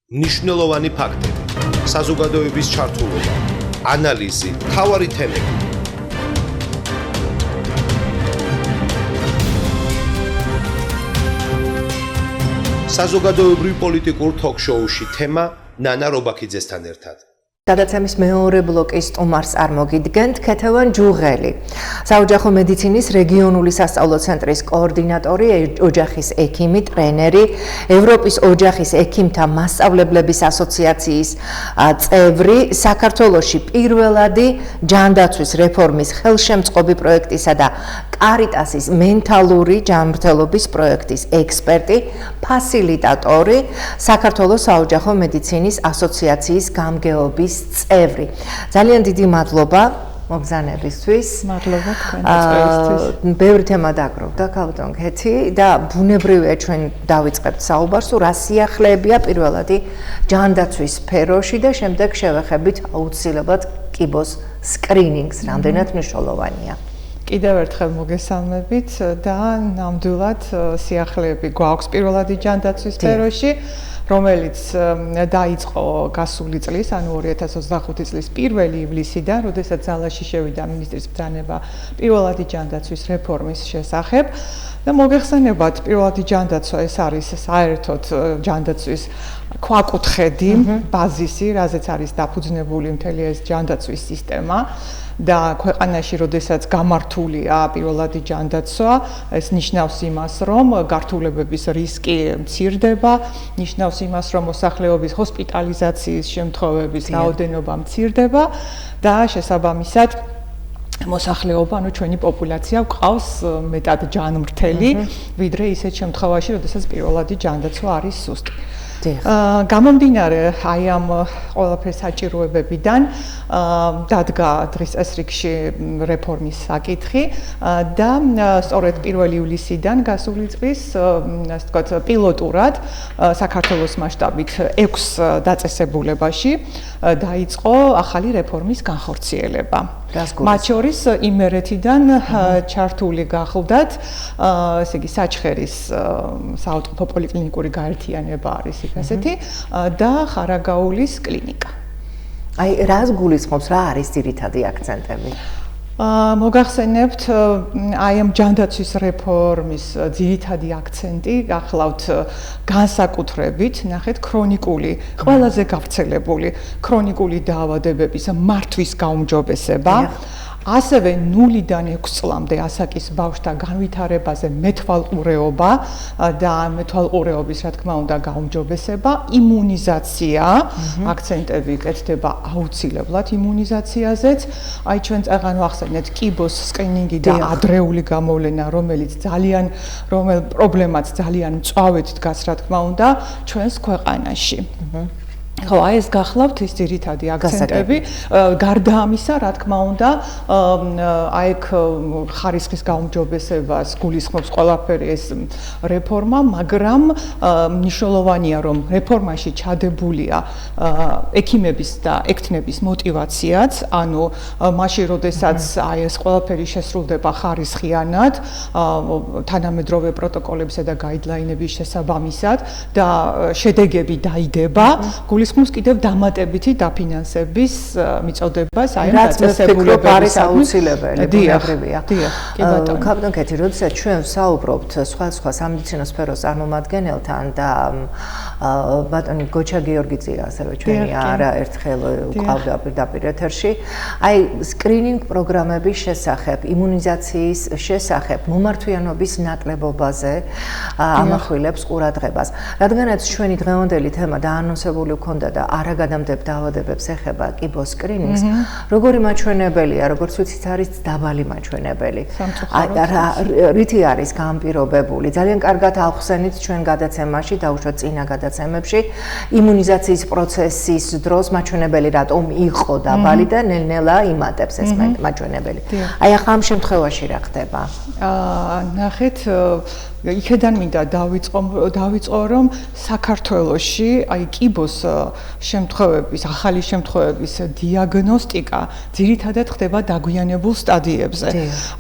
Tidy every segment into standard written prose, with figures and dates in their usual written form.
მნიშვნელოვანი ფაქტები, საზოგადოების ჩართულობა, ანალიზი, მთავარი თემები. საზოგადოებრივ პოლიტიკურ თოქ-შოუში თემა ნანა რობაქიძესთან ერთად. გადაცემის მეორე ბლოკის სტუმარს წარმოგიდგენთ ქეთევან ჯუღელი, საოჯახო მედიცინის რეგიონული სასწავლო ცენტრის კოორდინატორი, ოჯახის ექიმი, ტრენერი, ევროპის ოჯახის ექიმთა მასწავლებლების ასოციაციის წევრი, საქართველოში პირველადი ჯანდაცვის რეფორმის ხელშემწყობი პროექტისა და კარიტასის მენტალური ჯანმრთელობის პროექტის ექსპერტი, ფასილიტატორი, საქართველოს საოჯახო მედიცინის ასოციაციის გამგეობის წევრი. ძალიან დიდი მადლობა მოგზაურობისთვის. მადლობა თქვენთვის. ბევრი თემა დაგროვდა ქალბატონ ქეთი და ბუნებრივია ჩვენ დავიწყებთ საუბარს, რა სიახლეებია პირველადი ჯანდაცვის სფეროში და შემდეგ შევეხებით აუცილებლად კიბოს სკრინინგს, რამდენად მნიშვნელოვანია. კიდევ ერთხელ მოგესალმებით და ნამდვილად სიახლეები გვაქვს პირველადი ჯანდაცვის სფეროში, რომელიც დაიწყო გასული წლის, ანუ 2025 წლის 1 ივლისიდან, როდესაც ძალაში შევიდა მინისტრის ბრძანება პირველადი ჯანდაცვის რეფორმის შესახებ. და მოგეხსენებათ, პირველადი ჯანდაცვა ეს არის საერთოდ ჯანდაცვის ქვაკუთხედი, ბაზისი, რაზეც არის დაფუძნებული მთელი ეს ჯანდაცვის სისტემა. და ქვეყანაში, როდესაც გამართულია პირველადი ჯანდაცვა, ეს ნიშნავს იმას, რომ გართულებების რისკი მცირდება, ნიშნავს იმას, რომ მოსახლეობის ჰოსპიტალიზაციის შემთხვევების რაოდენობა მცირდება და შესაბამისად მოსახლეობა, ანუ ჩვენი პოპულაცია გვყავს მეტად ჯანმრთელი, ვიდრე ისეთ შემთხვევაში, როდესაც პირველადი ჯანდაცვა არის სუსტი. გამომდინარე აი ამ ყველაფრის საჭიროებებიდან დადგა დღის წესრიგში რეფორმის საკითხი და სწორედ 1 ივლისიდან გასული წლის ასე ვთქვათ პილოტურად საქართველოს მასშტაბით 6 დაწესებულებაში დაიწყო ახალი რეფორმის განხორციელება. მათ შორის იმერეთიდან ჩართული გახლდათ, ესე იგი საჩხერის საავადმყოფო პოლიკლინიკური გაერთიანება არის ასეთი და ხარაგაულის კლინიკა. აი, რას გულისხმობს, რა არის ძირითადი აქცენტები? მოგახსენებთ, აი ამ ჯანდაცვის რეფორმის ძირითადი აქცენტი გახლავთ განსაკუთრებით, ნახეთ, ქრონიკული, ყველაზე გავრცელებული ქრონიკული დაავადებების მართვის გაუმჯობესება. ასევე 0-დან 6 წლამდე ასაკის ბავშვთა განვითარებაზე მეთვალყურეობა და მეთვალყურეობის, რა თქმა უნდა, გაუმჯობესება, იმუნიზაცია, აქცენტები კეთდება აუცილებლად იმუნიზაციაზეც. აი ჩვენ წაღან ვახსენეთ კიბოს სკრინინგი და ადრეული გამოვლენა, რომელიც პრობლემაც ძალიან მწვავედ დგას, რა თქმა უნდა, ჩვენს ქვეყანაში. ხო, აი ეს გახლავთ ის ძირითადი აქცენტები. გარდა ამისა, რა თქმა უნდა, აი ეგ ხარისხის გაუმჯობესებას გულისხმობს ყველაფერი ეს რეფორმა, მაგრამ მნიშვნელოვანია, რომ რეფორმაში ჩადებულია ექიმების და ექთნების мотиваციაც, ანუ მაშინ, როდესაც აი ეს ყველაფერი შესრულდება ხარისხიანად, თანამედროვე პროტოკოლებისა და გაიდლაინების შესაბამისად და შედეგები დაიდება, გულისხმობს კიდევ დამატებითი დაფინანსების მიწოდებას, აი დაწესებულებების აუცილებელი ბუნებრივია. კი ბატონო. ქალბატონ ქეთი, როდესაც ჩვენ ვსაუბრობთ სხვა სამედიცინო სფეროს წარმომადგენელთან და ბატონი გოჩა გიორგიძია ასევე ჩვენი არაერთხელ ყავდა პირდაპირ ეთერში, აი სკრინინგ პროგრამების შესახებ, იმუნიზაციის შესახებ, მომართვიანობის ნაკლებობაზე ამახვილებს ყურადღებას. რადგანაც ჩვენი დღევანდელი თემა დაანონსებული ქონდა და არაგადამტებ დაავადებებს ეხება კიბოს სკრინინგს, როგორი მაჩვენებელია, როგორც ვიცით, არის დაბალი მაჩვენებელი. რითი არის განპირობებული? ძალიან კარგად ახსენით ჩვენ გადაცემაში, დაუშვათ წინა გადაცემებში, იმუნიზაციის პროცესის დროს მაჩვენებელი რატომ იყო დაბალი და ნელ-ნელა იმატებს ეს მაჩვენებელი. აი ახლა ამ შემთხვევაში რა ხდება? ნახეთ, იქედან მინდა დავიწყო რომ საქართველოში აი კიბოს შემთხვევების, ახალი შემთხვევების დიაგნოსტიკა ძირითადად ხდება დაგვიანებულ სტადიებზე.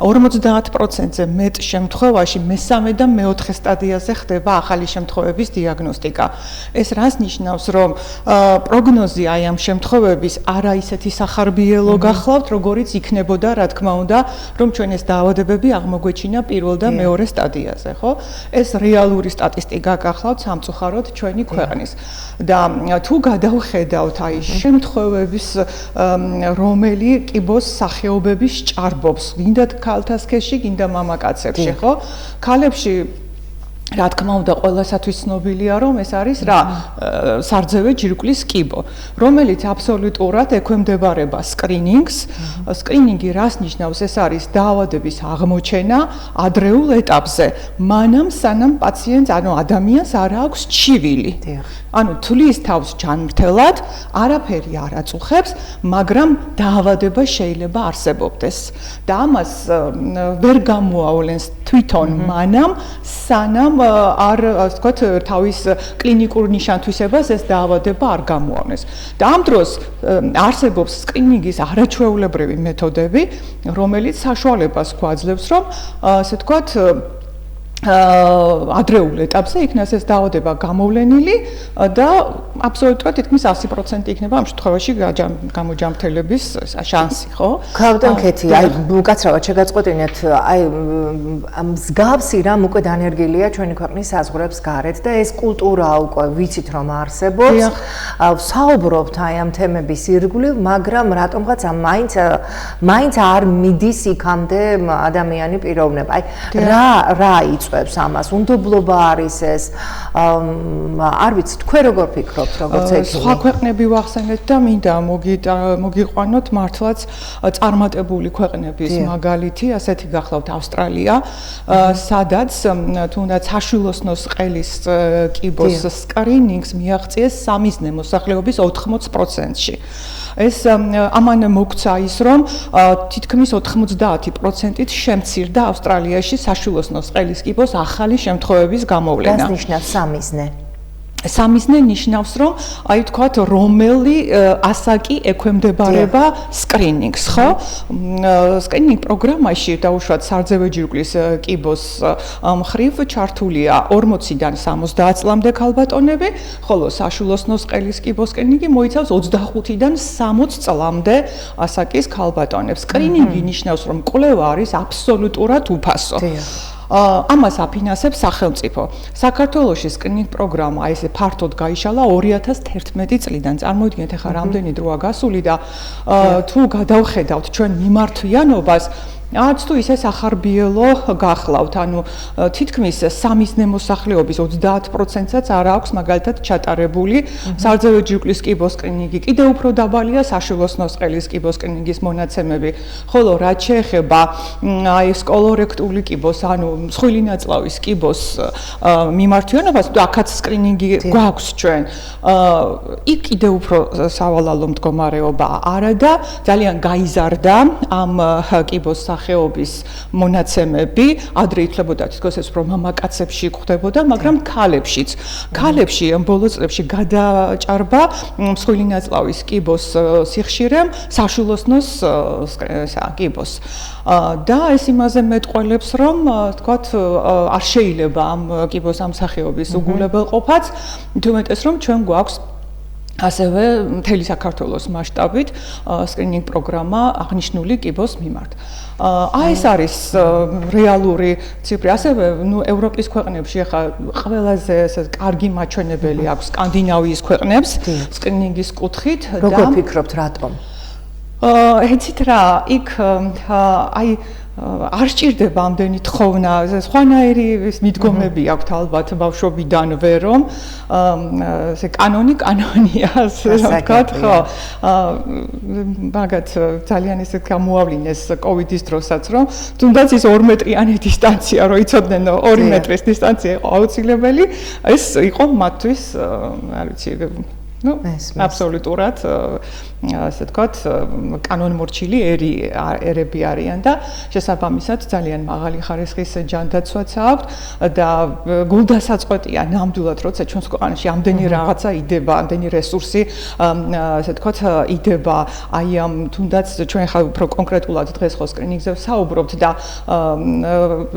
50%-ზე მეტ შემთხვევაში მესამე და მეოთხე სტადიაზე ხდება ახალი შემთხვევების დიაგნოსტიკა. ეს რას ნიშნავს, რომ პროგნოზი აი ამ შემთხვევების არა ისეთი სახარბიელო გახლავთ, როგორიც იქნებოდა, რა თქმა უნდა, რომ ჩვენ ეს დაავადებები აღმოგვეჩინა პირველ და მეორე სტადიაზე, ხო? ეს რეალური სტატისტიკა გახლავთ სამწუხაროდ ჩვენი ქვეყნის. და თუ გადავხედავთ აი შემთხვევების რომელი კიბოს სახეობების ჭარბობს, გინდა ქალთა სქესში, გინდა მამაკაცებში, ხო? ქალებში რა თქმა უნდა ყველასათვის ცნობილია რომ ეს არის რა სარძევე ჯირკვლის კიბო რომელიც აბსოლუტურად ექვემდებარება სკრინინგს სკრინინგი რას ნიშნავს ეს არის დაავადების აღმოჩენა ადრეულ ეტაპზე მანამ სანამ პაციენტს ანუ ადამიანს არ აქვს ჩივილი ანუ თulis თავს ჯანმრთელად არაფერი არ აწუხებს მაგრამ დაავადება შეიძლება არსებობდეს და ამას ვერ გამოავლენს თვითონ მანამ სანამ არ ასე ვთქვათ თავის კლინიკურ ნიშან-თვისებას ეს დაავადება არ გამოავნეს. და ამ დროს არსებობს სკრინინგის არაჩვეულებრივი მეთოდები, რომელიც საშუალებას გვაძლევს, რომ ასე ვთქვათ ადრეულ ეტაპზე იქნას ეს დაავადება გამოვლენილი და აბსოლუტურად თითქმის 100% იქნება ამ შემთხვევაში გამოჯამრთელების შანსი, ხო? გავდან კეთი, აი უკაცრავად შეგაწყვეტინეთ, აი მსგავსი რამ უკვე დანერგილია ჩვენი ქვეყნის საზღვრებს გარეთ და ეს კულტურა უკვე ვიცით რომ არსებობს. საუბრობთ აი ამ თემების ირგვლივ, მაგრამ რატომღაც მაინც არ მიდის იქამდე ადამიანი პიროვნება. აი რა იწვევს ამას? უნდობლობა არის ეს? არ ვიცი, თქვენ როგორ ფიქრობთ, როგორც ექიმი? სხვა ქვეყნები ვახსენეთ და მინდა მოგიყვანოთ მართლაც წარმატებული ქვეყნების მაგალითი, ასეთი გახლავთ ავსტრალია, სადაც თუნდაც საშვილოსნოს ყელის კიბოს სკრინინგს მიაღწიეს სამიზნე მოსახლეობის 80%-ში. ეს ამან მოგცა ის რომ თითქმის 90%-ით შემცირდა ავსტრალიაში საშვილოსნოს ყელის კიბოს ახალი შემთხვევების გამოვლენა. Das ნიშნავს სამიზნე. სამიზნე ნიშნავს რომ აი თქვათ რომელი ასაკი ექვემდებარება სკრინინგს, ხო? სკრინინგ პროგრამაში დაუშვათ სარძევე ჯირკვლის კიბოს მხრივ ჩართულია 40-დან 70 წლამდე ქალბატონები, ხოლო საშვილოსნოს ყელის კიბოს სკრინინგი მოიცავს 25-დან 60 წლამდე ასაკის ქალბატონებს. სკრინინგი ნიშნავს რომ კვლევა არის აბსოლუტურად უფასო. ამას აფინანსებს სახელმწიფო. საქართველოში სკრინინგ პროგრამა ესე ფართოდ გაიშალა 2011 წლიდან. წარმოიდგინეთ ახლა რამდენი დროა გასული და თუ გადავხედავთ ჩვენ მიმართვიანობას არც თუ ისე სახარბიელო გახლავთ, ანუ თითქმის სამიზნე მოსახლეობის 30%-საც არ აქვს მაგალითად ჩატარებული სარძევე ჯირკვლის კიბოს სკრინინგი. კიდევ უფრო დაბალია საშვილოსნოს ყელის კიბოს სკრინინგის მონაცემები, ხოლო რაც შეეხება აი ეს კოლორექტული კიბოს, ანუ მსხვილი ნაწლავის კიბოს მიმართვიანობას, აქაც სკრინინგი გვაქვს ჩვენ. იქ კიდევ უფრო სავალალო მდგომარეობა არა და ძალიან გაიზარდა ამ კიბოს სახეობის მონაცემები, ადრე ითვლებოდა თითქოს ეს რომ მამაკაცებში გვხდებოდა, მაგრამ ქალებშიც. ქალებში ბოლო წლებში გადაჭარბა მსხვილი ნაწლავის კიბოს სიხშირემ საშვილოსნოს კიბოს. და ეს იმაზე მეტყველებს, რომ თქვათ არ შეიძლება ამ კიბოს ამ სახეობის უგულებელყოფაც, თუმეტეს რომ ჩვენ გვაქვს ასევე მთელი საქართველოს მასშტაბით სკრინინგ პროგრამა აღნიშნული კიბოს მიმართ. აი ეს არის რეალური ციფრი. ასევე ევროპის ქვეყნებში ახლა ყველაზე ესე კარგი მაჩვენებელი აქვს სკანდინავიის ქვეყნებს სკრინინგის კუთხით და როგორ ფიქრობთ რატომ? ეცით რა, იქ აი არ სჭირდება ამდენი თხოვნა, სხვანაირი მიდგომები აქვთ ალბათ ბავშვობიდანვე, რომ ესე კანონია, ასე ვთქვათ, ხო. მაგათ ძალიან ისეთ გამოავლინეს კოვიდის დროსაც, რომ თუნდაც ის 2 მეტრიანი დისტანცია, რომ იცოდნენ 2 მეტრის დისტანცია იყო აუცილებელი, ეს იყო მათთვის, არ ვიცი, ну აბსოლუტურად ასე ვთქვათ კანონმორჩილი ერები არიან და შესაბამისად ძალიან მაღალი ხარისხის ჯანდაცვაც აქვს და გულდასაწყვეტია ნამდვილად როცა ჩვენს ქვეყანაში ამდენი რაღაცა იდება, ამდენი რესურსი ასე ვთქვათ იდება აი ამ თუნდაც ჩვენ ხა უფრო კონკრეტულად დღეს ხო სკრინინგზე საუბრობთ და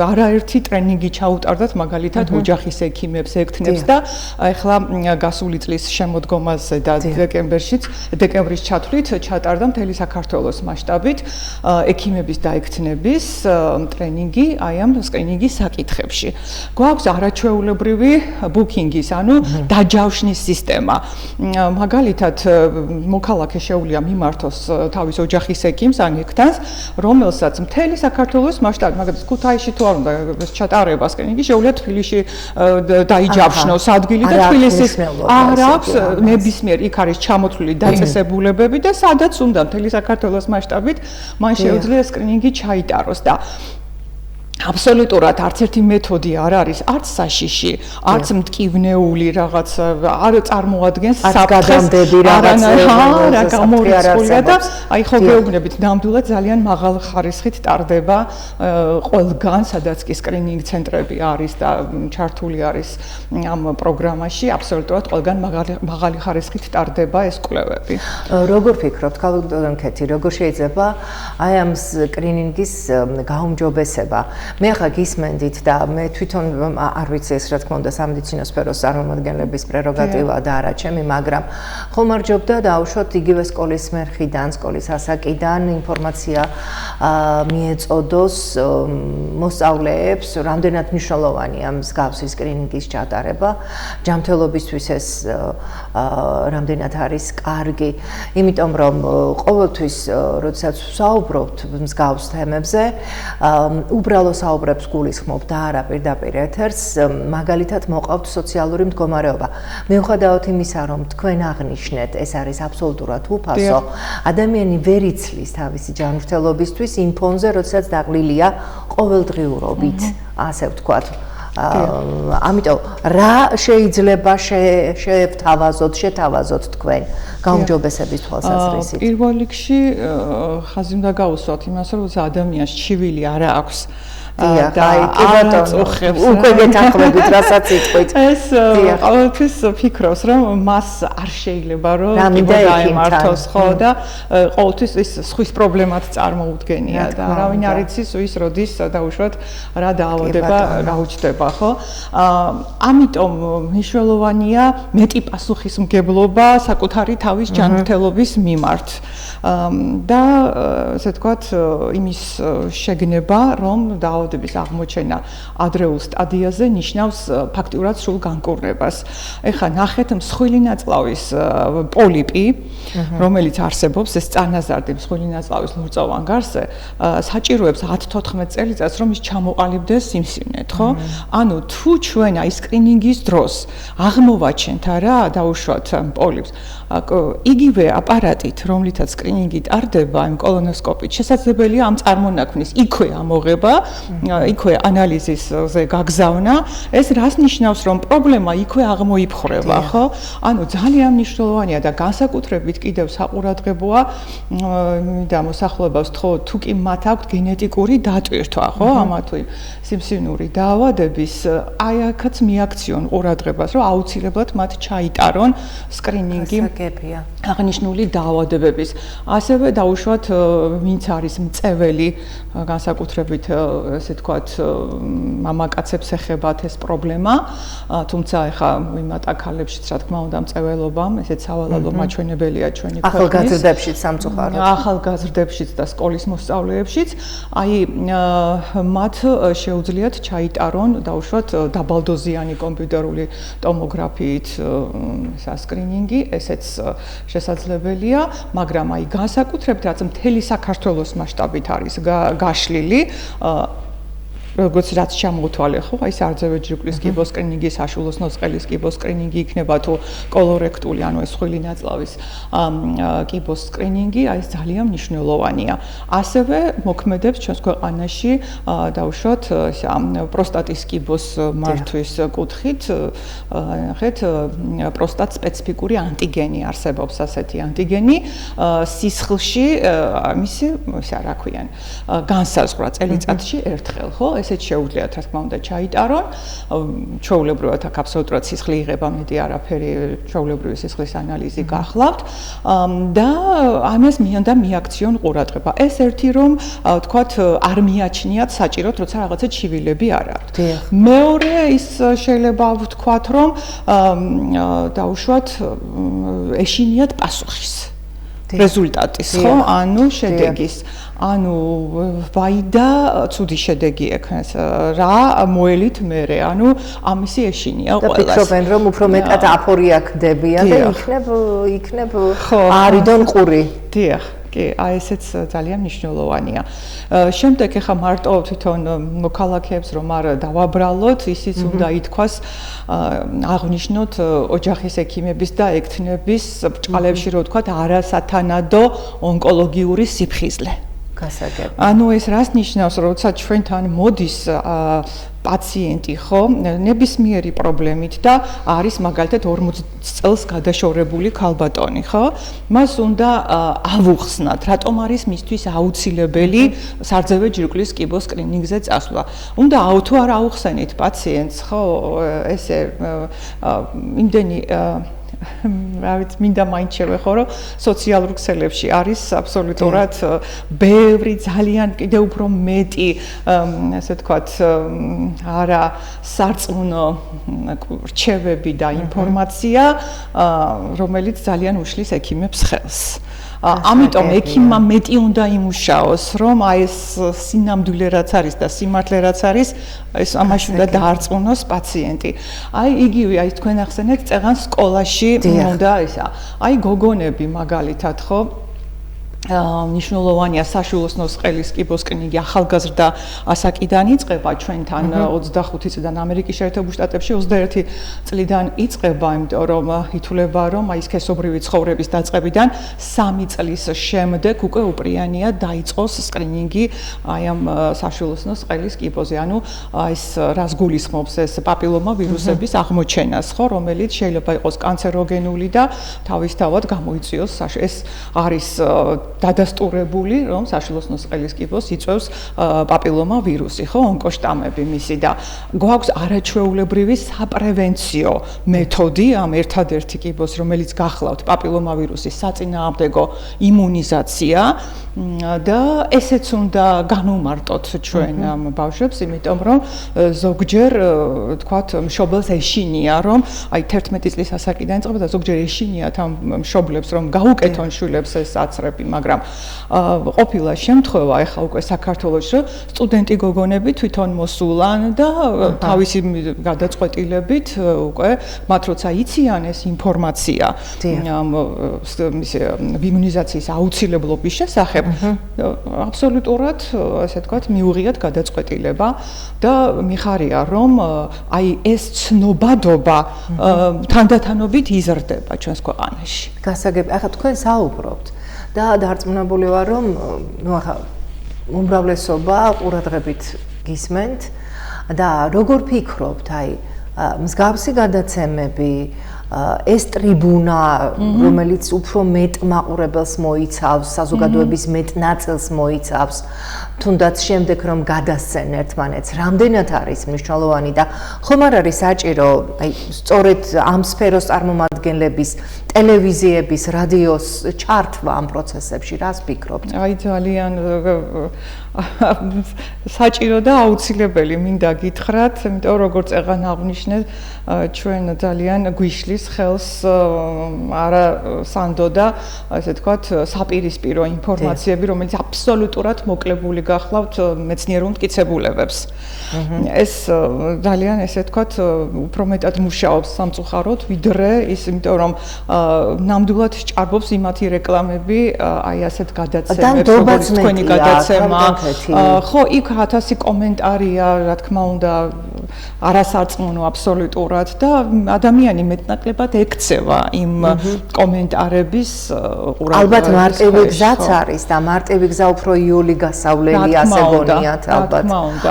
არაერთი ტრენინგი ჩაუტარდათ მაგალითად ოჯახის ექიმებს, ექთნებს და ეხლა გასული წლის შემოდგომაზე და დეკემბრის ჩათვლით ჩატარდა მთელი საქართველოს მასშტაბით ექიმების და ექთნების ტრენინგი აი ამ სკრინინგის საკითხებში. გვაქვს არაჩვეულებრივი ბუკინგის, ანუ დაჯავშნის სისტემა. მაგალითად, მოქალაქე შეუძლია მიმართოს თავის ოჯახის ექიმს ან ექთანს, რომელსაც მთელი საქართველოს მასშტაბით, მაგალითად, ქუთაისში თუ არ უნდა ჩატარება სკრინინგი, შეუძლია თბილისში დაიჯავშნოს ადგილი და თბილისის არ აქვს ნებისმიერ იქ არის ჩამოთვლილი დაწესებულებები და სადაც უნდა მთელი საქართველოს მასშტაბით მან შეუძლია სკრინინგი ჩაიტაროს და აბსოლუტურად არც ერთი მეთოდი არ არის არც საშიში, არც მტკივნეული რაღაც არ წარმოადგენს საფრთხეს რა გამორიცხულია და აი ხო გეუბნებით ნამდვილად ძალიან მაღალ ხარისხით ტარდება ყველგან სადაც კი სკრინინგ ცენტრები არის და ჩართული არის ამ პროგრამაში აბსოლუტურად ყველგან მაღალი ხარისხით ტარდება ეს კვლევები. როგორ ფიქრობთ, ქალბატონქეთი, როგორ შეიძლება აი ამ სკრინინგის გაუმჯობესება მე ახლა გისმენდით და მე თვითონ არ ვიცი ეს რა თქმა უნდა სამედიცინო სფეროს წარმომადგენლების პრეროგატივა და არა ჩემი, მაგრამ ხომარჯობდა დაუშვათ იგივე სკოლის მერხიდან, სკოლის ასაკიდან ინფორმაცია მიეწოდოს მოსწავლეებს, რამდენად მნიშვნელოვანია მსგავსი სკრინინგის ჩატარება, ჯანმრთელობისთვის ეს რამდენად არის კარგი, იმიტომ რომ ყოველთვის როდესაც ვსაუბრობთ მსგავს თემებზე, უბრალო საუბრებს გულისხმობ და არა პირდაპირ ეთერს, მაგალითად მოყავთ სოციალური მდგომარეობა. მიუხედავად იმისა, რომ თქვენ აღნიშნეთ, ეს არის აბსოლუტურად უფასო, ადამიანი ვერ იცლის თავისი ჯანმრთელობისთვის იმ ფონზე, როდესაც დაყრილია ყოველდღიურობით, ასე ვთქვათ. ამიტომ რა შეიძლება შეთავაზოთ თქვენ გაუმჯობესების თვალსაზრისით? პირველ რიგში ხაზი უნდა გაუსვათ იმას, რომ ადამიანს ჩივილი არ აქვს. და კი ბატონო, უკვე გეთანხმებით, რასაც იტყვით. ეს ყოველთვის ფიქრობს, რომ მას არ შეიძლება რომ დაემართოს ხო და ყოველთვის ის სხვის პრობლემად წარმოუდგენია და არავინ არ იცის ის როდის დაუშვათ რა დაავადება გაუჩნდება, ხო? ამიტომ მნიშვნელოვანია მეტი პასუხისმგებლობა საკუთარი თავის ჯანმრთელობის მიმართ. და ასე ვთქვათ, იმის შეგნება, რომ დაავადების აღმოჩენა ადრეულ სტადიაზე ნიშნავს ფაქტიურად სრულ განკურნებას. ეხლა ნახეთ მსხვილი ნაწლავის პოლიპი, რომელიც არსებობს ეს წანაზარდი მსხვილი ნაწლავის ლორწოვან გარსზე, საჭიროებს 10-14 წელიწადს, რომ ის ჩამოყალიბდეს სიმსივნეთ, ხო? ანუ თუ ჩვენ აი სკრინინგის დროს აღმოვაჩენთ რა დაუშვათ პოლიპს, იგივე აპარატით, რომლითაც სკრინინგი ტარდება, იმ კოლონოსკოპით, შესაძლებელია ამ წარმონაქმნის იქვე ამოღება, იქვე ანალიზისზე გაგზავნა, ეს რას ნიშნავს, რომ პრობლემა იქვე აღმოიფხრება, ხო? ანუ ძალიან მნიშვნელოვანია და განსაკუთრებით კიდევ საყურადღებოა და მოსახლეობას თუ კი მათ აქვთ გენეტიკური დატვირთვა, ხო? ამა თუ იმ სიმსივნური დაავადების, აი აქაც მიაქციონ ყურადღებას, რომ აუცილებლად მათ ჩაიტარონ სკრინინგი აღნიშნული დაავადებების. ასევე დაუშვათ, ვინც არის მწეველი, განსაკუთრებით ესე ვთქვათ, მამაკაცებს ეხებათ ეს პრობლემა, თუმცა ეხა ვიმატა ქალებშიც რა თქმა უნდა მწეველობამ, ესეც სავალალო მაჩვენებელია ჩვენი ქვეყნის ახალგაზრდებშიც სამწუხაროდ. ახალგაზრდებშიც და სკოლის მოსწავლეებშიც, აი მათ შეუძლიათ ჩაიტარონ დაუშვათ დაბალდოზიანი კომპიუტერული ტომოგრაფიით სკრინინგი, ესეც შესაძლებელია, მაგრამ აი განსაკუთრებით რაც მთელი საქართველოს მასშტაბით არის გაშლილი, როგორც რაც ჩამოვთვალე ხო, აი სარძევე ჯირკვლის კიბოს სკრინინგი, საშულოსნო წყლის კიბოს სკრინინგი იქნება თუ კოლორექტული, ანუ ეს ხვილი ნაწლავის კიბოს სკრინინგი, აი ეს ძალიან მნიშვნელოვანია. ასევე მოქმედებს ჩვენს ქვეყანაში დავუშვათ პროსტატის კიბოს მართვის კუთხით, ნახეთ, პროსტატ სპეციფიკური ანტიგენი არსებობს, ასეთი ანტიგენი სისხლში მისი, რა ქვიან, განსაზღვრა წელიწადში ერთხელ, ხო? ესეც შეუძლიათ, რა თქმა უნდა, ჩაიტარონ. ჩვეულებრივად აქ აბსოლუტურად სისხლი იღება, მეტი არაფერი, ჩვეულებრივი სისხლის ანალიზი გახლავთ და ამას მიანდა მიაქციონ ყურადღება. ეს ერთი რომ თქვათ არ მიაჩნიათ საჭიროდ, როცა რაღაცა ჩივილები არ აქვს. მეორე ის შეიძლება ვთქვათ, რომ დაუშვათ ეშინიათ პასუხის რეზულტატის, ხო? ანუ შედეგის. ანუ ვაიდა ცუდი შედეგი ექნეს რა მოელით მერე, ანუ ამისი ეშინია ყველას. და ფიქრობენ რომ უფრო მეტად აფორია ხდებიან და იქნებ არიდონ ყური. დიახ. კი, აი ესეც ძალიან მნიშვნელოვანია. შემდეგ ახლა მარტო თვითონ მოქალაქეებს რომ არ დავაბრალოთ, ისიც უნდა ითქვას, აღნიშნოთ ოჯახის ექიმების და ექთნების ბრჭყალებში, რო ვთქვათ, არასათანადო ონკოლოგიური სიფხიზლე. გასაგები. ანუ ეს რას ნიშნავს, როცა ჩვენთან მოდის პაციენტი, ხო, ნებისმიერი პრობლემით და არის მაგალითად 40 წელს გადაშორებული ქალბატონი, ხო? მას უნდა ავუხსნათ, რატომ არის მისთვის აუცილებელი სარძევე ჯირკვლის კიბოს სკრინინგზე წასვლა. უნდა თუ არ აუხსენით პაციენტს, ხო, ესე იმდენი რა ვიცი, მინდა მაინც შევეხო, რომ სოციალურ ქსელებში არის აბსოლუტურად ბევრი, ძალიან კიდე უფრო მეტი, ასე ვთქვათ, არა სარწმუნო რჩევები და ინფორმაცია, რომელიც ძალიან უშლის ექიმებს ხელს. ამიტომ ექიმმა მეტი უნდა იმუშაოს, რომ აი ეს სინამდვილე რაც არის და სიმართლე რაც არის, ეს ამაში უნდა დაარწმუნოს პაციენტი. აი იგივე, აი თქვენ ახსენეთ, წეღან სკოლაში უნდა ისა. აი გოგონები მაგალითად, ხო? მნიშვნელოვანია საშულოსნო წყლის კიბოს სკრინინგი ახალგაზრდა ასაკიდან იწყება ჩვენთან 25 წლიდან ამერიკის შეერთებულ შტატებში 21 წლიდან იწყება, იმიტომ რომ ითვლება რომ აი სქესობრივი ცხოვრების დაწყებიდან 3 წლის შემდეგ უკვე უპრიანია დაიწყოს სკრინინგი აი ამ საშულოსნო წყლის კიბოზე, ანუ ეს რას გულისხმობს ეს პაპილომა ვირუსების აღმოჩენას, ხო, რომელიც შეიძლება იყოს კანცეროგენული და თავისთავად გამოიწვიოს ეს არის დადასტურებული, რომ საშულოსნო წყლის კიბოს იწვევს პაპილომა ვირუსი, ხო, ონკოშტამები მისი და გვაქვს არაჩვეულებრივი საპრევენციო მეთოდი ამ ერთადერთი კიბოს, რომელიც გახლავთ პაპილომა ვირუსის საწინააღმდეგო იმუნიზაცია და ესეც უნდა განუმარტოთ ჩვენ ამ ბავშვებს, იმიტომ რომ ზოგჯერ თქვათ მშობელს ეშინია, რომ აი 11 წლის ასაკიდან იწყება და ზოგჯერ ეშინიათ ამ მშობლებს, რომ გაუკეთონ შვილებს ეს აცრები, მაგრამ ყოფილა შემთხვევა ახლა უკვე საქართველოში, რომ სტუდენტი გოგონები თვითონ მოსულან და თავისი გადაწყვეტილებით უკვე მათ როცა იციან ეს ინფორმაცია იმუნიზაციის აუცილებლობის შესახებ, აბსოლუტურად, ასე ვთქვათ, მიუღიათ გადაწყვეტილება და მიხარია, რომ აი ეს ცნობადობა თანდათანობით იზრდება ჩვენს ქვეყანაში. გასაგები, ახლა თქვენ საუბრობთ და დარწმუნებული ვარ, რომ ნუ ახლა უმრავლესობა ყურადღებით გისმენთ და როგორ ფიქრობთ, აი მსგავსი გადაცემები, ეს ტრიბუნა, რომელიც უფრო მეტ მაყურებელს მოიცავს, საზოგადოების მეტ ნაწილს მოიცავს, თუნდაც შემდეგ რომ გადასცენ ერთმანეთს, რამდენად არის მნიშვნელოვანი და ხომ არ არის საჭირო, აი სწორედ ამ სფეროს წარმომადგენლების, ტელევიზიების, რადიოს ჩართვა ამ პროცესებში, რას ფიქრობთ? აი ძალიან საჭირო და აუცილებელი მინდა გითხრათ, იმიტომ როგორც ეღან აღნიშნე, ჩვენ ძალიან გვიშლის ხელს არა სანდო და ასე ვთქვათ, საპირისპირო ინფორმაციები, რომელიც აბსოლუტურად მოკლებული გახლავთ მეცნიერულ მტკიცებულებებს. ეს ძალიან, ესე ვთქვათ, უფრო მეტად მუშაობს სამწუხაროდ, ვიდრე ის, იმიტომ რომ ნამდვილად ჭარბობს იმათი რეკლამები, აი ასეთ გადაცემებს, როგორც თქვენი გადაცემა. ხო, იქ 1000 კომენტარია, რა თქმა უნდა, არასარწმუნო აბსოლუტურად და ადამიანი მეტნაკლებად ექცევა იმ კომენტარების ყურადღებას. ალბათ მარტივი გზაც არის და მარტივი გზა უფრო იოლი გასავლელი ასე გონიათ ალბათ.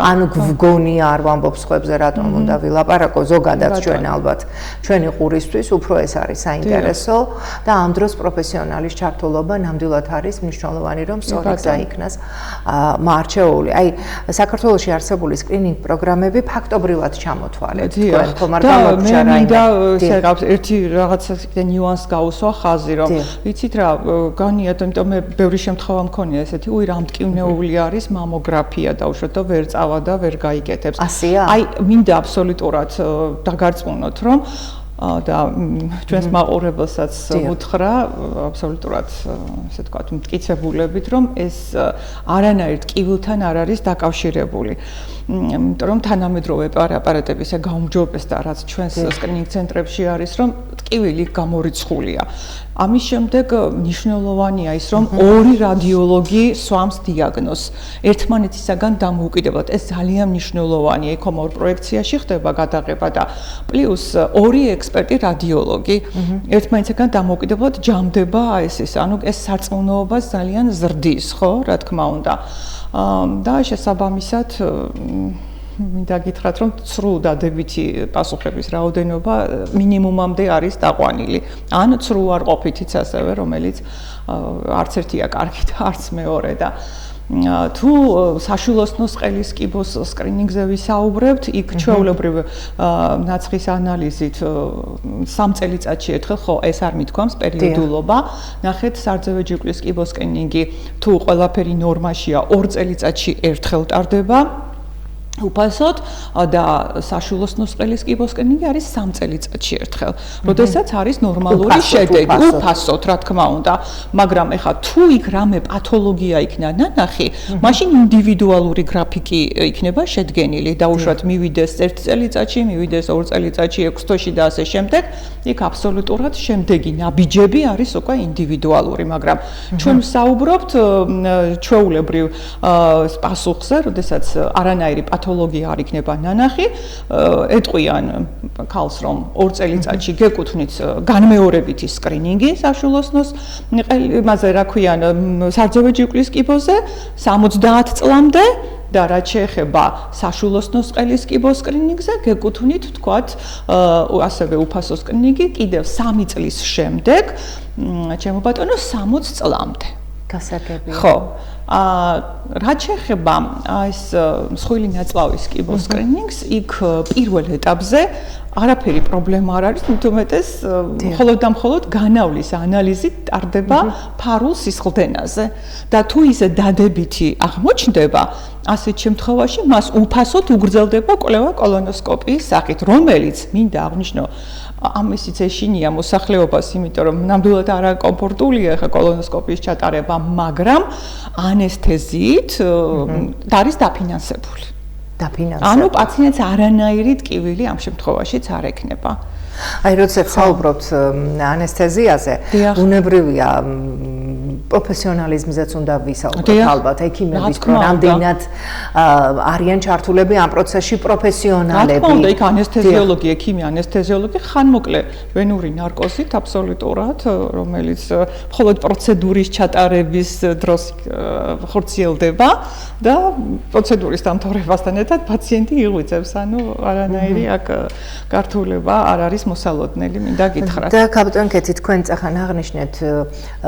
ან გვგონია არ ვამბობს ხებზე რატომ უნდა ვილაპარაკო ზოგადად ჩვენ ალბათ ჩვენი ყურისთვის უფრო ეს არის საინტერესო და ამ დროს პროფესიონალის ჩართულობა ნამდვილად არის მნიშვნელოვანი რომ სწორი გზა იქნას მარჩეული. აი საქართველოში არსებული სკრინინგ პროგრამები ფაქტობრივად ჩამოთვალეთ თქვენ ხომ არ გამოგჩა რაიმე და შეგავს ერთი რაღაცა ნიუანს გაუსვა ხაზი რომ ვიცით რა განიათ იმიტომ მე ბევრი შემთხვევა მქონია ესეთი უი რამტკივნეული არის მამოგრაფია დაუშვათ და ვერ წავა და ვერ გაიკეთებს აი მინდა აბსოლუტურად დაგარწმუნოთ რომ და ჩვენს მაყურებელსაც უთხრა აბსოლუტურად ესე თქვა მტკიცებულებით რომ ეს არანაირ ტკივილთან არ არის დაკავშირებული. იმიტომ რომ თანამედროვე აპარატების გაუმჯობეს და რაც ჩვენს სკრინინგ ცენტრებში არის რომ ტკივილი გამორიცხულია. ამის შემდეგ მნიშვნელოვანია ის რომ ორი რადიოლოგი სვამს დიაგნოზს ერთმანეთისაგან დამოუკიდებლად. ეს ძალიან მნიშვნელოვანია, ეკომორ პროექციაში ხდება გადაღება და პლუს ორი ექსპერტი რადიოლოგი ერთმანეთისაგან დამოუკიდებლად ჯამდება ეს ანუ ეს სარწმუნოებას ძალიან ზრდის, ხო, რა თქმა უნდა. და შესაბამისად მინდა გითხრათ რომ ცრუ დადებითი პასუხების რაოდენობა მინიმუმამდე არის დაყვანილი. ან ცრუ არ ყოფითიც ასევე რომელიც არც ერთია კარგი და არც მეორე და თუ საშვილოსნოს ყელის კიბოს სკრინინგზე ვისაუბრებთ, იქ ჩვეულებრივ ნაცხის ანალიზით 3 წელიწადში ერთხელ ხო ეს არ მithქვამს პერიოდულობა. ნახეთ სარძევე ჯირკვლის კიბოს სკრინინგი თუ ყველაფერი ნორმაშია 2 წელიწადში ერთხელ ტარდება. უფასოდ და საშვილოსნოს ყელის კიბოს სკრინინგი არის 3 წელიწადში ერთხელ. როდესაც არის ნორმალური შედეგი, უფასოდ, რა თქმა უნდა, მაგრამ ეხლა თუ იქ რამე პათოლოგია იქნა ნანახი, მაშინ ინდივიდუალური გრაფიკი იქნება შედგენილი. დაუშვათ მივიდეს 1 წელიწადში, მივიდეს 2 წელიწადში, 6 თვეში და ასე შემდეგ, იქ აბსოლუტურად შემდეგი ნაბიჯები არის უკვე ინდივიდუალური, მაგრამ ჩვენ ვსაუბრობთ ჩვეულებრივ პასუხზე, როდესაც არანაირი პათოლოგია არ იქნება ნანახი, ეტყვიან ქალს რომ 2 წელიწადში გეკუთვნით განმეორებითი სკრინინგი საშვილოსნოს იმაზე რა ქვიან სარძევე ჯირკვლის კიბოზე 70 წლამდე და რაც შეეხება საშვილოსნოს ყელის კიბოს სკრინინგზე გეკუთვნით თქვათ ასევე უფასო სკრინინგი კიდევ 3 წლის შემდეგ ჩემო ბატონო 60 წლამდე. გასაგებია. ხო. რაც შეეხება ეს მსხვილი ნაწლავის კიბოს სკრინინგს, იქ პირველ ეტაპზე არაფერი პრობლემა არ არის, თუმეტეს მხოლოდ და მხოლოდ განავლის ანალიზი ტარდება ფარულ სისხლდენაზე და თუ ისე დადებითი აღმოჩნდება, ასეთ შემთხვევაში მას უფასოდ უგრძელდება კვლევა კოლონოსკოპიის სახით, რომელიც მინდა აღნიშნო ამისიც ეშინია მოსახლეობას, იმიტომ რომ ნამდვილად არაკომფორტულია ხა კოლონოსკოპიის ჩატარება, მაგრამ ანესთეზიით არის დაფინანსებული. ანუ პაციენტს არანაირი ტკივილი ამ შემთხვევაშიც არ ექნება. აი როდესაც საუბრობთ ანესთეზიაზე, უნებრივია პროფესიონალიზმზეც უნდა ვისაუბროთ ალბათ, ექიმების რამდენად არიან ჩართულები ამ პროცესში პროფესიონალები. რა თქმა უნდა, იქ ანესთეზიოლოგი, ექიმი, ანესთეზიოლოგი ხანმოკლე ვენური ნარკოზით აბსოლუტურად, რომელიც მხოლოდ პროცედურის ჩატარების დროს ხორციელდება და პროცედურის დამთავრებასთან ერთად პაციენტი იღვიძებს, ანუ არანაირი აქ გართულება არ არის მოსალოდნელი, მინდა გითხრათ. და კაპიტან კეთი, თქვენ წახან აღნიშნეთ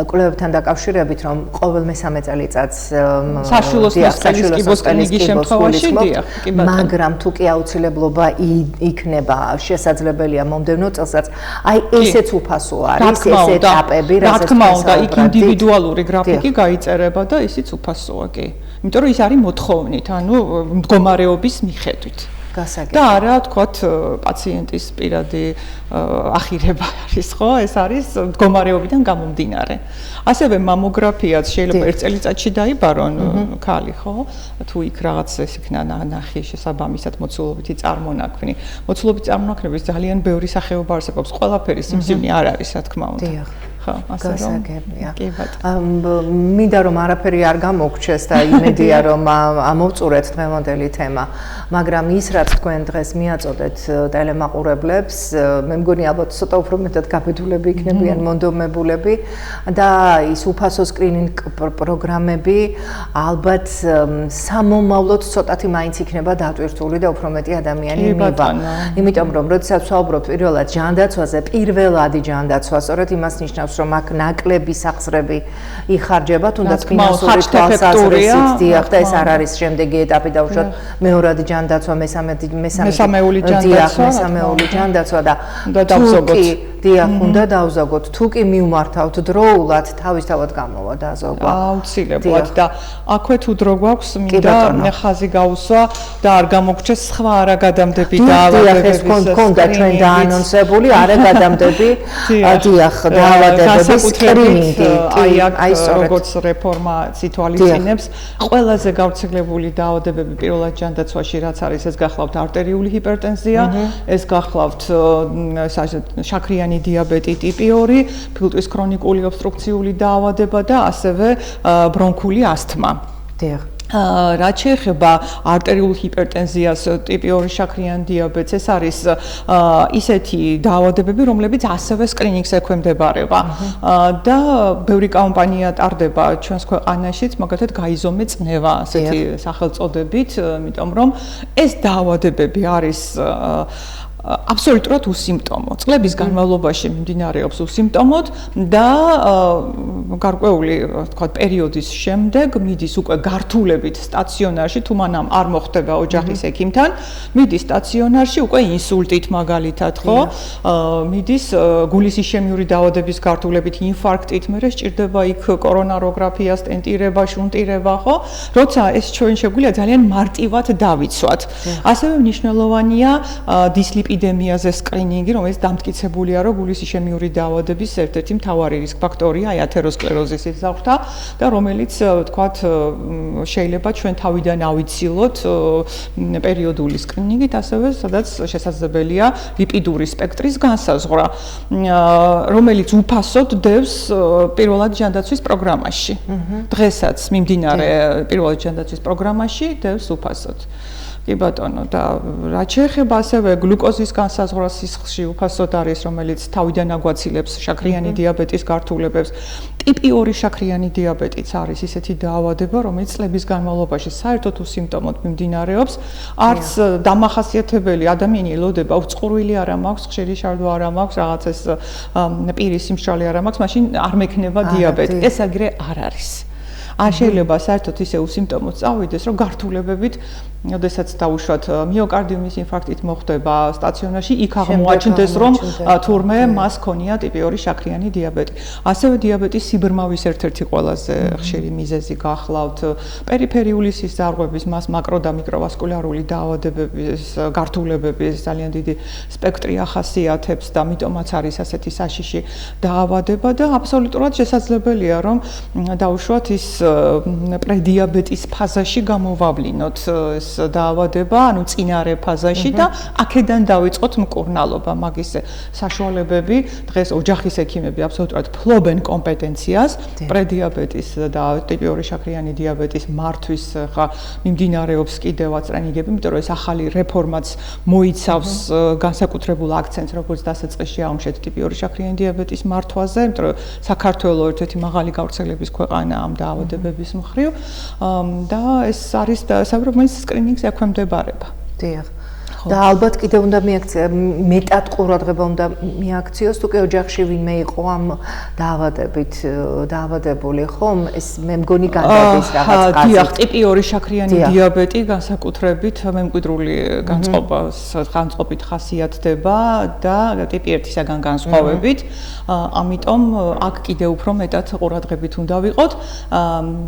კვლევებთან დაკავშირებით, რომ ყოველ მესამე წელიწადს საშვილოსნოს ყელის კიბოს სკრინინგის შემთხვევაში დიახ, კი ბატონო. მაგრამ თუ კი აუცილებლობა იქნება, შესაძლებელია მომდევნო წელსაც, აი ესეც უფასო არის, ეს ეტაპები, რა თქმა უნდა, იქ ინდივიდუალური გრაფიკი გაიწერება და ისიც უფასოა, კი. იმიტომ რომ ის არის მოთხოვნით, ანუ მდგომარეობის მიხედვით. გასაგებია. და არა თქვათ პაციენტის პირადი ახირება არის ხო? ეს არის მდგომარეობიდან გამომდინარე. ასევე მამოგრაფიაც შეიძლება ერთ წელიწადში დაიბარონ ქალი ხო? თუ იქ რაღაც ეს იქნა ნახი შესაბამისად მოცულობითი წარმონაქმნი. მოცულობითი წარმონაქმნების ძალიან ბევრი სახეობა არსებობს. ყველაფერი სიმსივნე არ არის, რა თქმა უნდა. დიახ. ხო, ასე რომ. გასაგებია. კი ბატონო. მინდა რომ არაფერი არ გამოგჩეს და იმედია რომ ამოვწურეთ დღევანდელი თემა, მაგრამ ის რაც თქვენ დღეს მიაწოდეთ ტელემაყურებლებს, მე მგონი ალბათ ცოტა უფრო მეტად გაბედულები იქნებიან მონდომებულები და ის უფასო სკრინინგ პროგრამები ალბათ სამომავლოდ ცოტათი მაინც იქნება დატვირთული და უფრო მეტი ადამიანი მივა. იმიტომ რომ როდესაც ვსაუბრობ პირველად ჯანდაცვაზე, პირველადი ჯანდაცვა, სწორედ იმას ნიშნავს რომ აქ ნაკლები სახსრები იხარჯება, თუნდაც ფინანსური თვალსაზრისით, დიახ, და ეს არ არის შემდეგი ეტაპი დაუშვათ მეორადი ჯანდაცვა, მესამეული ჯანდაცვა და დავზოგოთ. დიახ, უნდა დავზოგოთ. თუ კი მივმართავთ დროულად, თავისთავად გამოვა დაზოგვა. აუცილებლად და აქვე თუ დრო გვაქვს, მინდა ხაზი გაუსვა და არ გამოგჩეს სხვა არაგადამდები დაავადებების. დიახ, ეს ქონდა ჩვენ დაანონსებული არაგადამდები. დიახ, დაავადებების სკრინინგი. აი როგორც რეფორმა ცითვალისწინებს, ყველაზე გავრცელებული დაავადებები პირველად ჯანდაცვაში რაც არის, ეს გახლავთ არტერიული ჰიპერტენზია, ეს გახლავთ შაქრიანი დიაბეტი ტიპი 2, ფილტვის ქრონიკული ობსტრუქციული დაავადება და ასევე ბრონქული ასთმა. დიახ. რაც შეეხება არტერიულ ჰიპერტენზიას, ტიპი 2 შაქრიან დიაბეტს, ეს არის ისეთი დაავადებები, რომლებიც ასევე სკრინინგს ექვემდებარება. და ბევრი კომპანია ტარდება ჩვენს ქვეყანაშიც, მაგალითად გაიზომე წნევა, ასეთი სახელწოდებით, იმიტომ რომ ეს დაავადებები არის აბსოლუტურად უსიმპტომო. წლების განმავლობაში მიმდინარეობს უსიმპტომოდ და გარკვეული, თქვა, პერიოდის შემდეგ მიდის უკვე გართულებით სტაციონარში, თუ მანამ არ მოხდება ოჯახის ექიმთან, მიდის სტაციონარში უკვე ინსულტით მაგალითად, ხო? მიდის გულის იშემიური დაავადების გართულებით, ინფარქტით, მერე სჭირდება იქ კორონაროგრაფია, სტენტირება, შუნტირება, ხო? როცა ეს ჩვენ შეგვიძლია ძალიან მარტივად დავიცვათ. ასევე მნიშვნელოვანია დისლიპიდემიაზე სკრინინგი, რომელიც დამტკიცებულია, რომ გულის იშემიური დაავადების ერთ-ერთი მთავარი რისკ ფაქტორია ათეროსკლეროზის სისხლძარღვთა და რომელიც, თქვათ, შეიძლება ჩვენ თავიდან ავიცილოთ პერიოდული სკრინინგით, ასევე სადაც შესაძლებელია ლიპიდური სპექტრის განსაზღვრა, რომელიც უფასოდ დევს პირველად ჯანდაცვის პროგრამაში. დღესაც მიმდინარე პირველად ჯანდაცვის პროგრამაში დევს უფასოდ. კი ბატონო, და რაც შეეხება ასევე გლუკოზის განსაზღვრას სისხლში უფასოდ არის, რომელიც თავიდან აგვაცილებს შაქრიანი დიაბეტის გართულებებს. ტიპი 2 შაქრიანი დიაბეტიც არის ისეთი დაავადება, რომელიც წლების განმავლობაში საერთოდ უსიმპტომოდ მიმდინარეობს. არც დამახასიათებელი ადამიანი ელოდება, უწყურვილი არ მაქვს, ხშირი შარდვა არ მაქვს, რაღაც ეს პირის სიმშრალე არ მაქვს, მაშინ არ მექნება დიაბეტი. ეს აგრე არ არის. არ შეიძლება საერთოდ ისე უსიმპტომოდ წავიდეს, რომ გართულებებით როდესაც დაუშვათ მიოკარდიუმის ინფარქტით მოხდება სტაციონარში, იქ აღმოაჩნდეს, რომ თურმე მას ქონია ტიპი 2 შაქრიანი დიაბეტი. ასევე დიაბეტის სიბრმავის ერთ-ერთი ყველაზე ხშირი მიზეზი გახლავთ პერიფერიული სისხლძარღვების, მას მაკრო და მიკროვასკულარული დაავადებების გართულებების ძალიან დიდი სპექტრი ახასიათებს და მიტომაც არის ასეთი საშიში დაავადება და აბსოლუტურად შესაძლებელია, რომ დაუშვათ ის პრედიაბეტის ფაზაში გამოვავლინოთ ეს დაავადება, ანუ წინარე ფაზაში და აქედან დავიწყოთ მკურნალობა. მაგის საშუალებები დღეს ოჯახის ექიმები აბსოლუტურად ფლობენ კომპეტენციას პრედიაბეტის და ტიპი 2 შაქრიანი დიაბეტის მართვის ხა მიმდინარეობს კიდევაც ტრენინგები, იმიტომ რომ ეს ახალი რეფორმაც მოიცავს განსაკუთრებულ აქცენტს, როგორც დასაწყისში აუმშეთ ტიპი 2 შაქრიანი დიაბეტის მართვაზე, იმიტომ რომ საქართველოს ერთ-ერთი მაღალი გავრცელების ქვეყანა ამ დაავადებების მხრივ და ეს არის საუბრობ, რომელიც სკრინინგს ექვემდებარება. დიახ. და ალბათ კიდევ უნდა მეტად ყურადღება უნდა მიაქციოს, თუ კი ოჯახში ვინმე იყო ამ დაავადებული, ხომ? ეს მე მგონი განდადის რაღაც ყაზით. დიახ, ტიპი 2 შაქრიანი დიაბეტი განსაკუთრებით მემკვიდრული განწყობით ხასიათდება და ტიპი 1-ისაგან განსხვავებით. ამიტომ აქ კიდევ უფრო მეტად ყურადღებით უნდა ვიყოთ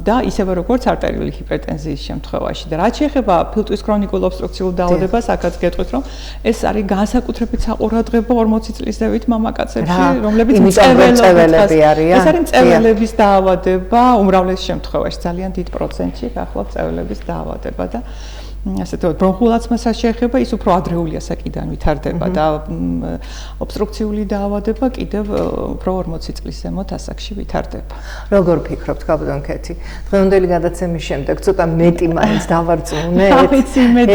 და ისევე როგორც არტერიული ჰიპერტენზიის შემთხვევაში. და რაც შეეხება ფილტვის ქრონიკულ ობსტრუქციულ დაავადებას, აქაც გეტყვით, რომ ეს არის განსაკუთრებით საყურადღებო 40 წლის ზევით მამაკაცებში, რომლებიც მწვერვალები არიან. ეს არის მწვერვალების დაავადება, უმრავლეს შემთხვევაში ძალიან დიდ პროცენტში გახლავთ მწვერვალების დაავადება და ასე თქო, ბრონხულაცმასაც შეეხება, ის უფრო ადრეული ასაკიდან ვითარდება და ობსტრუქციული დაავადება კიდევ უფრო 40 წლის ზემოთ ასაკში ვითარდება. როგორ ფიქრობთ, კაპიტან ქეთი? დღევანდელი გადაცემის შემდეგ ცოტა მეტი მაინც დავარწმუნეთ.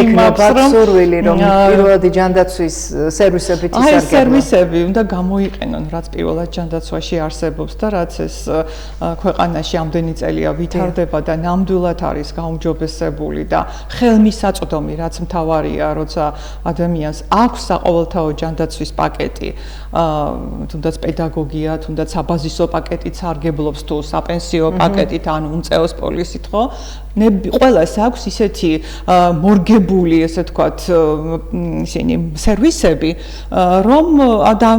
ექნება სურვილი, რომ პირველადი ჯანდაცვის სერვისებით ისარგებლონ. აი, სერვისები უნდა გამოიყენონ, რაც პირველად ჯანდაცვაში არსებობს და რაც ეს ქვეყანაში ამდენი წელია ვითარდება და ნამდვილად არის გაუმჯობესებული და ხელმისაწვდომი, რაც მთავარია, როცა ადამიანს აქვს საყოველთაო ჯანდაცვის პაკეტი, თუნდაც პედაგოგია, თუნდაც საბაზისო პაკეტით სარგებლობს თუ საპენსიო პაკეტით, ანუ უმწეოს პოლისით, ხო? ყველას აქვს ისეთი მორგებული, ესე ვთქვათ, ისინი სერვისები, რომ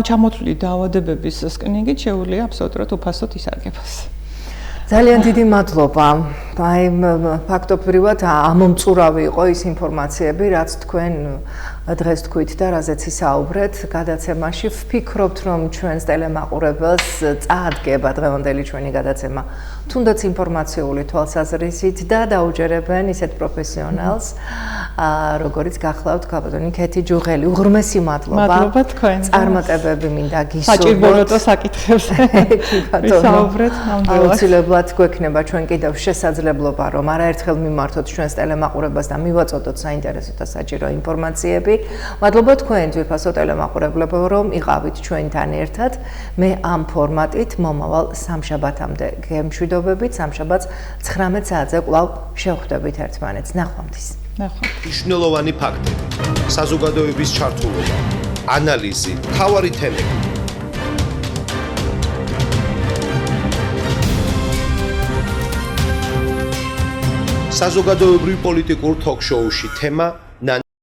ჩამოთვლილი დაავადებების სკრინინგით შეუძლია აბსოლუტურად უფასოდ ისარგებლოს. ძალიან დიდი მადლობა. აი ფაქტობრივად ამომწურავი იყო ის ინფორმაციები, რაც თქვენ დღეს თქვით და რაზეც ისაუბრეთ გადაცემაში. ვფიქრობთ, რომ ჩვენს ტელემაყურებელს წაადგება დღევანდელი ჩვენი გადაცემა, თუნდაც ინფორმაციული თვალსაზრისით და დაუჯერებენ ისეთ პროფესიონალს, როგორიც გახლავთ კაპიტანი ქეთი ჯუღელი. უღრმესი მადლობა. მადლობა თქვენ. წარმატებები მინდა გისურვოთ. საჭიროა საკითხებზე. ვისაუბრეთ ნამდვილად. აუცილებლად გვექნება ჩვენ კიდევ შესაძლებლობა, რომ არაერთხელ მიმართოთ ჩვენს ტელემაყურებელს და მივაწოდოთ საინტერესო და საჭირო ინფორმაციები. მადლობა თქვენ ძვირფასო ტელემაყურებლებო, რომ იყავით ჩვენთან ერთად. მე ამ ფორმატით მომავალ სამშაბათამდე გემშვიდობებით, სამშაბათს 19 საათზე კვლავ შევხვდებით ერთმანეთს. ნახვამდის. მნიშვნელოვანი ფაქტები, საზოგადოების ჩართულობა, ანალიზი, მთავარი თემები. საზოგადოებრივ პოლიტიკურ თოქ-შოუში თემა